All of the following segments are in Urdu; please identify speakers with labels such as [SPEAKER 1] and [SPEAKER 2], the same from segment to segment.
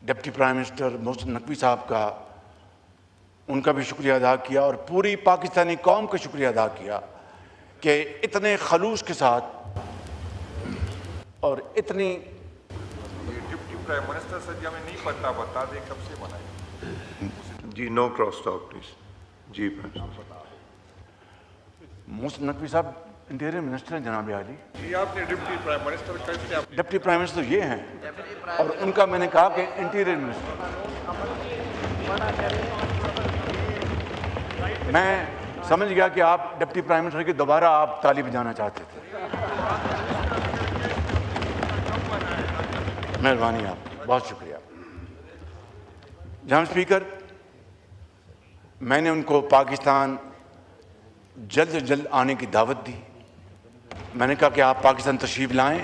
[SPEAKER 1] Deputy prime minister Mohsin Naqvi صاحب کا، ان کا بھی شکریہ ادا کیا اور پوری پاکستانی قوم کا شکریہ ادا کیا کہ اتنے خلوص کے ساتھ اور اتنی
[SPEAKER 2] ڈپٹی پرائم منسٹر سے جی ہمیں نہیں پتہ، بتا دیں کب سے منائے
[SPEAKER 3] جی نو کراس ٹاک پلیز. جی
[SPEAKER 1] محسن نقوی صاحب انٹیریئر منسٹر ہیں جناب عالی.
[SPEAKER 2] جی آپ نے ڈپٹی پرائم منسٹر کیسے آپ
[SPEAKER 1] ڈپٹی پرائم منسٹر یہ ہیں اور ان کا میں نے کہا کہ انٹیریئر منسٹر. میں سمجھ گیا کہ آپ ڈپٹی پرائم منسٹر کی دوبارہ آپ طالب جانا چاہتے تھے. مہربانی آپ کی، بہت شکریہ. جناب اسپیکر، میں نے ان کو پاکستان جلد سے جلد آنے کی دعوت دی. میں نے کہا کہ آپ پاکستان تشریف لائیں،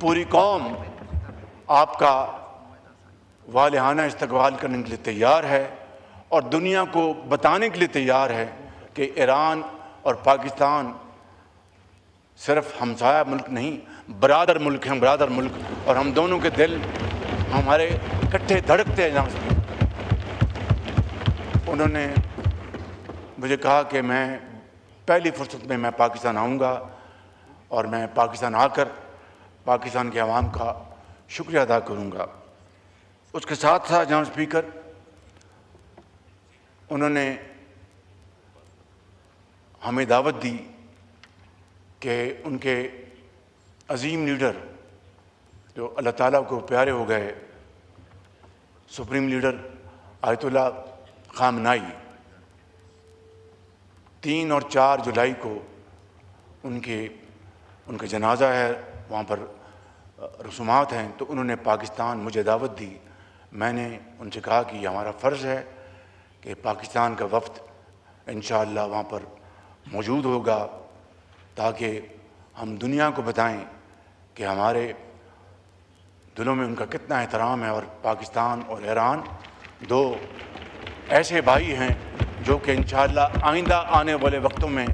[SPEAKER 1] پوری قوم آپ کا والہانہ استقبال کرنے کے لیے تیار ہے اور دنیا کو بتانے کے لیے تیار ہے کہ ایران اور پاکستان صرف ہمسایہ ملک نہیں، برادر ملک ہیں، برادر ملک، اور ہم دونوں کے دل ہمارے اکٹھے دھڑکتے ہیں. جہاں سے انہوں نے مجھے کہا کہ میں پہلی فرصت میں پاکستان آؤں گا اور میں پاکستان آ کر پاکستان کے عوام کا شکریہ ادا کروں گا. اس کے ساتھ ساتھ جناب اسپیکر، انہوں نے ہمیں دعوت دی کہ ان کے عظیم لیڈر جو اللہ تعالیٰ کو پیارے ہو گئے، سپریم لیڈر آیت اللہ خامنائی، 3 اور 4 جولائی کو ان کا جنازہ ہے، وہاں پر رسومات ہیں. تو انہوں نے پاکستان مجھے دعوت دی. میں نے ان سے کہا کہ یہ ہمارا فرض ہے کہ پاکستان کا وفد انشاءاللہ وہاں پر موجود ہوگا تاکہ ہم دنیا کو بتائیں کہ ہمارے دلوں میں ان کا کتنا احترام ہے. اور پاکستان اور ایران 2 ایسے بھائی ہیں جو کہ انشاءاللہ آئندہ آنے والے وقتوں میں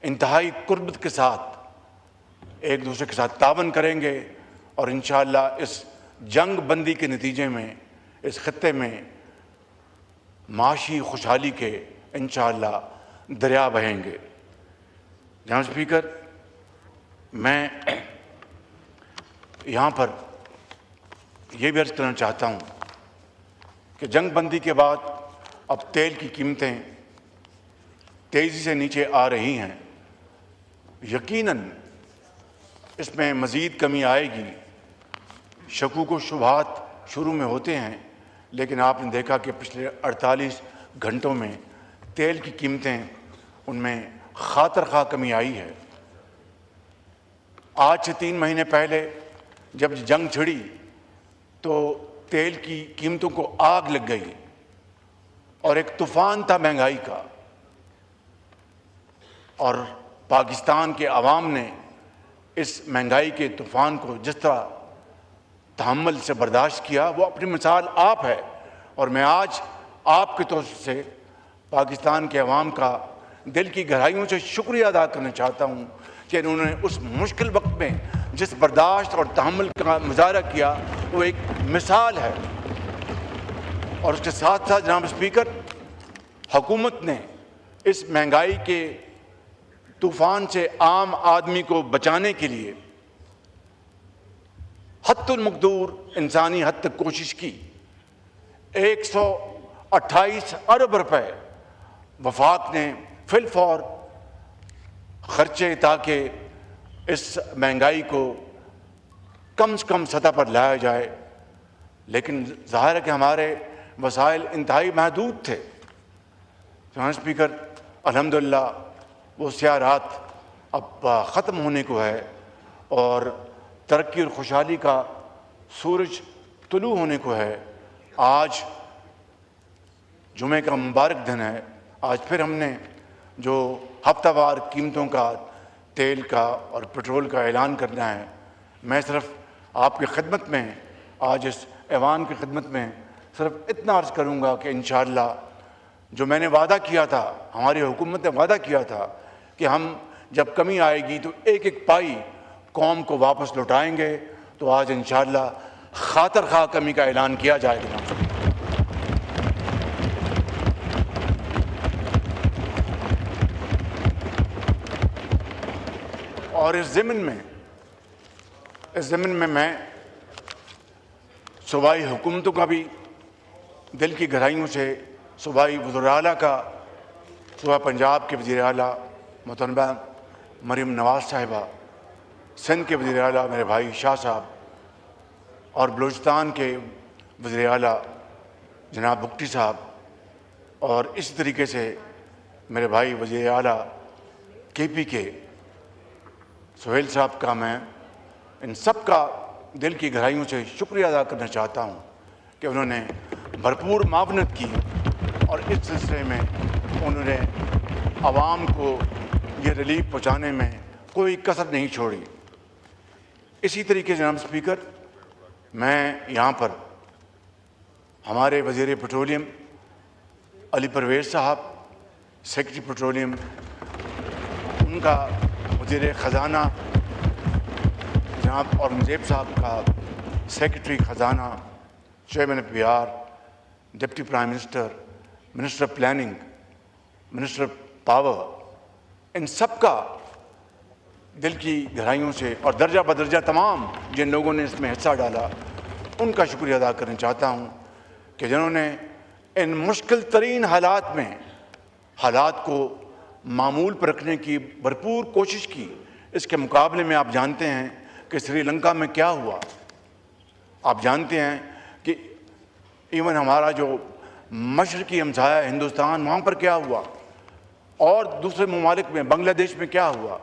[SPEAKER 1] انتہائی قربت کے ساتھ ایک دوسرے کے ساتھ تعاون کریں گے اور انشاءاللہ اس جنگ بندی کے نتیجے میں اس خطے میں معاشی خوشحالی کے انشاءاللہ دریا بہیں گے. جناب اسپیکر، میں یہاں پر یہ بھی عرض کرنا چاہتا ہوں کہ جنگ بندی کے بعد اب تیل کی قیمتیں تیزی سے نیچے آ رہی ہیں. یقیناً اس میں مزید کمی آئے گی. شکوک و شبہات شروع میں ہوتے ہیں، لیکن آپ نے دیکھا کہ پچھلے 48 گھنٹوں میں تیل کی قیمتیں ان میں خاطر خواہ کمی آئی ہے. آج سے 3 مہینے پہلے جب جنگ چھڑی تو تیل کی قیمتوں کو آگ لگ گئی اور ایک طوفان تھا مہنگائی کا، اور پاکستان کے عوام نے اس مہنگائی کے طوفان کو جس طرح تحمل سے برداشت کیا وہ اپنی مثال آپ ہے. اور میں آج آپ کے طور سے پاکستان کے عوام کا دل کی گہرائیوں سے شکریہ ادا کرنا چاہتا ہوں کہ انہوں نے اس مشکل وقت میں جس برداشت اور تحمل کا مظاہرہ کیا وہ ایک مثال ہے. اور اس کے ساتھ ساتھ جناب اسپیکر، حکومت نے اس مہنگائی کے طوفان سے عام آدمی کو بچانے کے لیے حد المقدور انسانی حد تک کوشش کی. 128 ارب روپے وفاق نے فی الفور خرچے تاکہ اس مہنگائی کو کم سے کم سطح پر لایا جائے. لیکن ظاہر ہے کہ ہمارے وسائل انتہائی محدود تھے. جناب اسپیکر، الحمدللہ وہ سیاہ رات اب ختم ہونے کو ہے اور ترقی اور خوشحالی کا سورج طلوع ہونے کو ہے. آج جمعے کا مبارک دن ہے. آج پھر ہم نے جو ہفتہ وار قیمتوں کا تیل کا اور پٹرول کا اعلان کرنا ہے. میں صرف آپ کی خدمت میں آج اس ایوان کی خدمت میں صرف اتنا عرض کروں گا کہ انشاءاللہ جو میں نے وعدہ کیا تھا، ہماری حکومت نے وعدہ کیا تھا کہ ہم جب کمی آئے گی تو ایک ایک پائی قوم کو واپس لوٹائیں گے. تو آج انشاءاللہ خاطر خواہ کمی کا اعلان کیا جائے گا. اور اس ضمن میں میں صوبائی حکومتوں کا بھی دل کی گہرائیوں سے صوبائی وزراء اعلیٰ کا، صوبہ پنجاب کے وزیر اعلیٰ محترمہ مریم نواز صاحبہ، سندھ کے وزیر اعلیٰ میرے بھائی شاہ صاحب، اور بلوچستان کے وزیر اعلیٰ جناب بگٹی صاحب، اور اسی طریقے سے میرے بھائی وزیر اعلیٰ کے پی کے سہیل صاحب کا میں ان سب کا دل کی گہرائیوں سے شکریہ ادا کرنا چاہتا ہوں کہ انہوں نے بھرپور معاونت کی اور اس سلسلے میں انہوں نے عوام کو یہ ریلیف پہنچانے میں کوئی کسر نہیں چھوڑی. اسی طریقے سے جناب اسپیکر، میں یہاں پر ہمارے وزیر پیٹرولیم علی پرویز صاحب، سیکرٹری پیٹرولیم، ان کا وزیر خزانہ جناب اورنگزیب صاحب کا، سیکرٹری خزانہ، chairman of Bihar, deputy prime minister, minister of planning, minister of power, ان سب کا دل کی گہرائیوں سے اور درجہ بدرجہ تمام جن لوگوں نے اس میں حصہ ڈالا ان کا شکریہ ادا کرنا چاہتا ہوں کہ جنہوں نے ان مشکل ترین حالات میں حالات کو معمول پر رکھنے کی بھرپور کوشش کی. اس کے مقابلے میں آپ جانتے ہیں کہ سری لنکا میں کیا ہوا، آپ جانتے ہیں کہ ایون ہمارا جو مشرقی ہمسایہ ہندوستان، وہاں پر کیا ہوا، اور دوسرے ممالک میں بنگلہ دیش میں کیا ہوا.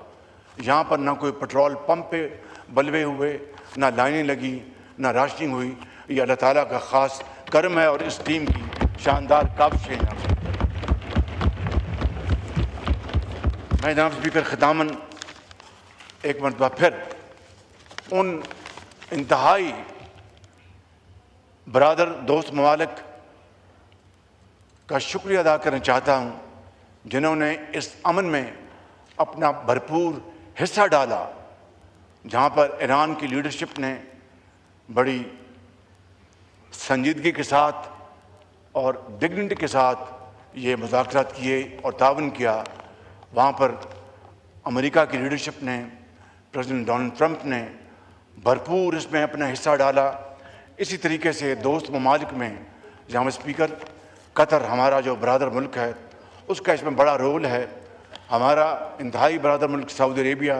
[SPEAKER 1] یہاں پر نہ کوئی پٹرول پمپ پہ بلوے ہوئے، نہ لائنیں لگی، نہ راشننگ ہوئی. یہ اللہ تعالیٰ کا خاص کرم ہے اور اس ٹیم کی شاندار کاوشیں ہیں. میں جناب اسپیکر ختاماً ایک مرتبہ پھر ان انتہائی برادر دوست ممالک کا شکریہ ادا کرنا چاہتا ہوں جنہوں نے اس امن میں اپنا بھرپور حصہ ڈالا، جہاں پر ایران کی لیڈرشپ نے بڑی سنجیدگی کے ساتھ اور ڈگنیٹی کے ساتھ یہ مذاکرات کیے اور تعاون کیا. وہاں پر امریکہ کی لیڈرشپ نے، پریزیڈنٹ ڈونلڈ ٹرمپ نے بھرپور اس میں اپنا حصہ ڈالا. اسی طریقے سے دوست ممالک میں جناب اسپیکر، قطر ہمارا جو برادر ملک ہے اس کا اس میں بڑا رول ہے. ہمارا انتہائی برادر ملک سعودی عربیہ،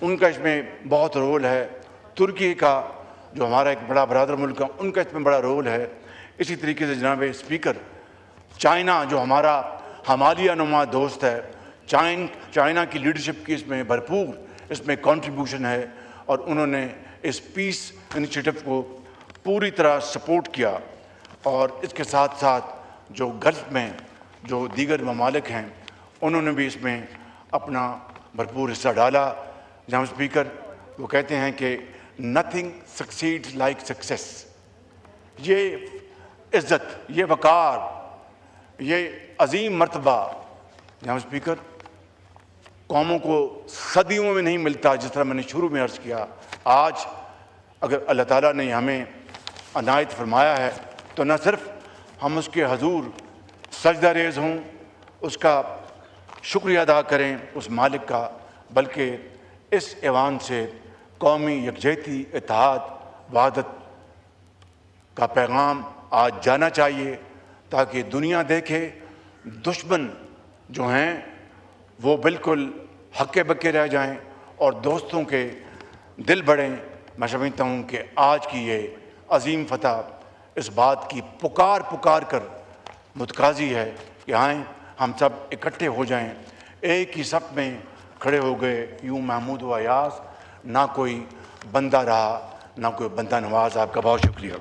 [SPEAKER 1] ان کا اس میں بہت رول ہے. ترکی کا جو ہمارا ایک بڑا برادر ملک ہے، ان کا اس میں بڑا رول ہے. اسی طریقے سے جناب اسپیکر، چائنا جو ہمارا ہمالیہ نما دوست ہے، چائنا کی لیڈرشپ کی اس میں بھرپور اس میں کنٹریبیوشن ہے اور انہوں نے اس پیس انیشیٹو کو پوری طرح سپورٹ کیا. اور اس کے ساتھ ساتھ جو گلف میں جو دیگر ممالک ہیں انہوں نے بھی اس میں اپنا بھرپور حصہ ڈالا. جناب اسپیکر، وہ کہتے ہیں کہ نتھنگ سکسیڈ لائک سکسیس. یہ عزت، یہ وقار، یہ عظیم مرتبہ جناب اسپیکر قوموں کو صدیوں میں نہیں ملتا. جس طرح میں نے شروع میں عرض کیا، آج اگر اللہ تعالیٰ نے ہمیں عنایت فرمایا ہے تو نہ صرف ہم اس کے حضور سجدہ ریز ہوں، اس کا شکریہ ادا کریں اس مالک کا، بلکہ اس ایوان سے قومی یکجہتی، اتحاد، وحدت کا پیغام آج جانا چاہیے تاکہ دنیا دیکھے دشمن جو ہیں وہ بالکل ہکے بکے رہ جائیں اور دوستوں کے دل بڑھیں. میں سمجھتا ہوں کہ آج کی یہ عظیم فتح اس بات کی پکار کر متقاضی ہے کہ آئیں ہم سب اکٹھے ہو جائیں، ایک ہی صف میں کھڑے ہو گئے. یوں محمود و ایاز، نہ کوئی بندہ رہا نہ کوئی بندہ نواز. آپ کا بہت شکریہ.